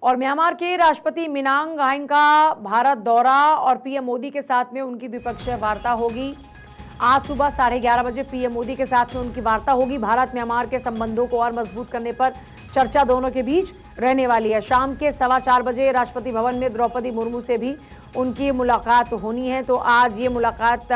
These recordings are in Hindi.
और म्यांमार के राष्ट्रपति मिनांग हाइंग का भारत दौरा और पीएम मोदी के साथ में उनकी द्विपक्षीय वार्ता होगी। आज सुबह 11:30 बजे पीएम मोदी के साथ में उनकी वार्ता होगी। भारत म्यांमार के संबंधों को और मजबूत करने पर चर्चा दोनों के बीच रहने वाली है। शाम के 4:15 बजे राष्ट्रपति भवन में द्रौपदी मुर्मू से भी उनकी मुलाकात होनी है। तो आज ये मुलाकात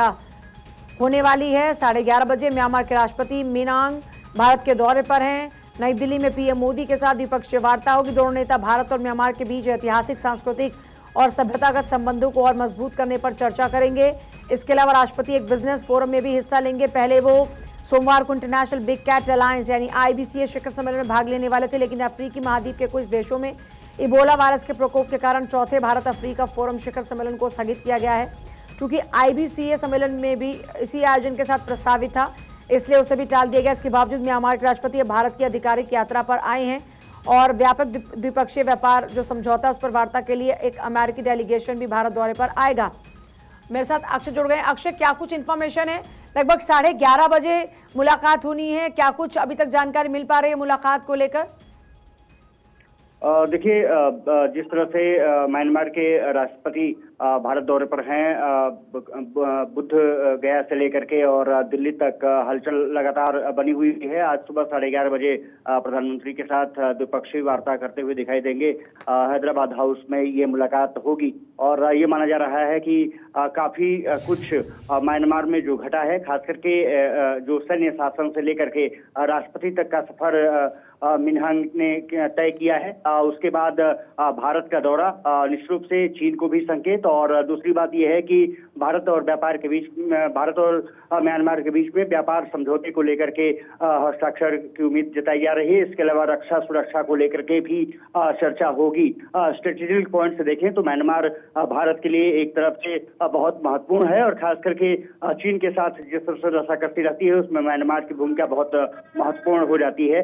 होने वाली है। 11:30 बजे म्यांमार के राष्ट्रपति मिनांग भारत के दौरे पर हैं। नई दिल्ली में पीएम मोदी के साथ द्विपक्षीय वार्ता होगी। दोनों नेता भारत और म्यांमार के बीच ऐतिहासिक, सांस्कृतिक और सभ्यतागत संबंधों को और मजबूत करने पर चर्चा करेंगे। इसके अलावा राष्ट्रपति एक बिजनेस फोरम में भी हिस्सा लेंगे। पहले वो सोमवार को इंटरनेशनल बिग कैट अलायंस यानी IBCA शिखर सम्मेलन में भाग लेने वाले थे, लेकिन अफ्रीकी महाद्वीप के कुछ देशों में इबोला वायरस के प्रकोप के कारण चौथे भारत अफ्रीका फोरम शिखर सम्मेलन को स्थगित किया गया है। क्योंकि IBCA सम्मेलन में भी इसी आयोजन के साथ प्रस्तावित था, इसलिए उसे भी टाल दिया गया। इसके बावजूद म्यांमार के राष्ट्रपति भारत की आधिकारिक यात्रा पर आए हैं और व्यापक द्विपक्षीय व्यापार जो समझौता उस पर वार्ता के लिए एक अमेरिकी डेलीगेशन भी भारत दौरे पर आएगा। मेरे साथ अक्षय जुड़ गए। अक्षय, क्या कुछ इन्फॉर्मेशन है? लगभग 11:30 बजे मुलाकात होनी है, क्या कुछ अभी तक जानकारी मिल पा रही है मुलाकात को लेकर? देखिए, जिस तरह से म्यांमार के राष्ट्रपति भारत दौरे पर हैं, बुद्ध गया से लेकर के और दिल्ली तक हलचल लगातार बनी हुई है। आज सुबह 11:30 बजे प्रधानमंत्री के साथ द्विपक्षीय वार्ता करते हुए दिखाई देंगे। हैदराबाद हाउस में ये मुलाकात होगी और ये माना जा रहा है कि काफी कुछ म्यांमार में जो घटा है, खास करके जो सैन्य शासन से लेकर के राष्ट्रपति तक का सफर मिनहांग ने तय किया है। उसके बाद भारत का दौरा, निश्चित रूप से चीन को भी संकेत, और दूसरी बात यह है कि भारत और म्यांमार के बीच में व्यापार समझौते को लेकर के हस्ताक्षर की उम्मीद जताई जा रही है। इसके अलावा रक्षा सुरक्षा को लेकर के भी चर्चा होगी। स्ट्रेटेजिक पॉइंट से देखें तो म्यांमार भारत के लिए एक तरफ से बहुत महत्वपूर्ण है और खास करके चीन के साथ जिस तरह से रसाकसी रहती है उसमें म्यांमार की भूमिका बहुत महत्वपूर्ण हो जाती है।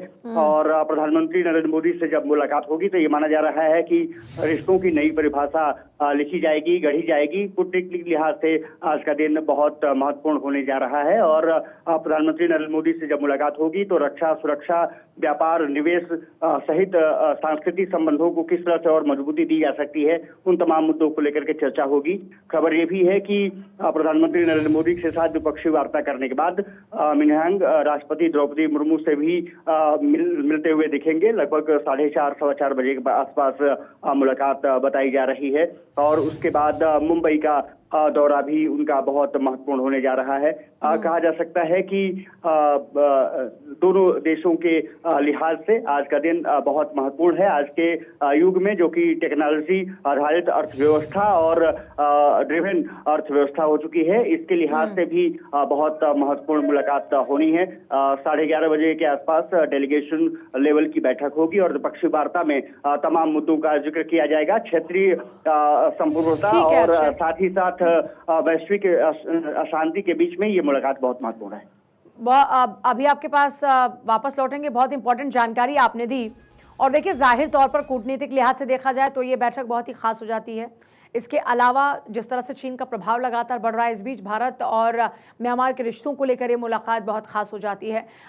और प्रधानमंत्री नरेंद्र मोदी से जब मुलाकात होगी तो ये माना जा रहा है कि रिश्तों की नई परिभाषा लिखी जाएगी, गढ़ी जाएगी। कूटनीतिक लिहाज से आज का दिन बहुत महत्वपूर्ण होने जा रहा है और प्रधानमंत्री नरेंद्र मोदी से जब मुलाकात होगी तो रक्षा सुरक्षा, व्यापार, निवेश सहित सांस्कृतिक संबंधों को किस तरह से और मजबूती दी जा सकती है, उन तमाम मुद्दों को लेकर के चर्चा होगी। खबर ये भी है कि प्रधानमंत्री नरेंद्र मोदी के साथ द्विपक्षीय वार्ता करने के बाद मिनहांग राष्ट्रपति द्रौपदी मुर्मू से भी मिलते हुए दिखेंगे। लगभग 4:30 सवा 4 बजे के आसपास मुलाकात बताई जा रही है और उसके बाद मुंबई का दौरा भी उनका बहुत महत्वपूर्ण होने जा रहा है। कहा जा सकता है कि दोनों देशों के लिहाज से आज का दिन बहुत महत्वपूर्ण है। आज के युग में जो कि टेक्नोलॉजी आधारित अर्थव्यवस्था और ड्रिवन अर्थव्यवस्था हो चुकी है, इसके लिहाज से भी बहुत महत्वपूर्ण मुलाकात होनी है। 11:30 बजे के आसपास डेलीगेशन लेवल की बैठक होगी और द्विपक्षीय वार्ता में तमाम मुद्दों का जिक्र किया जाएगा। क्षेत्रीय संपूर्णता और साथ ही साथ वैश्विक अशांति के बीच में ये मुलाकात बहुत महत्वपूर्ण है। अभी आपके पास वापस लौटेंगे, बहुत इंपॉर्टेंट जानकारी आपने दी। और देखिए, जाहिर तौर पर कूटनीतिक लिहाज से देखा जाए तो ये बैठक बहुत ही खास हो जाती है। इसके अलावा जिस तरह से चीन का प्रभाव लगातार बढ़ रहा है, इस बीच भारत और म्यांमार के रिश्तों को लेकर ये मुलाकात बहुत खास हो जाती है।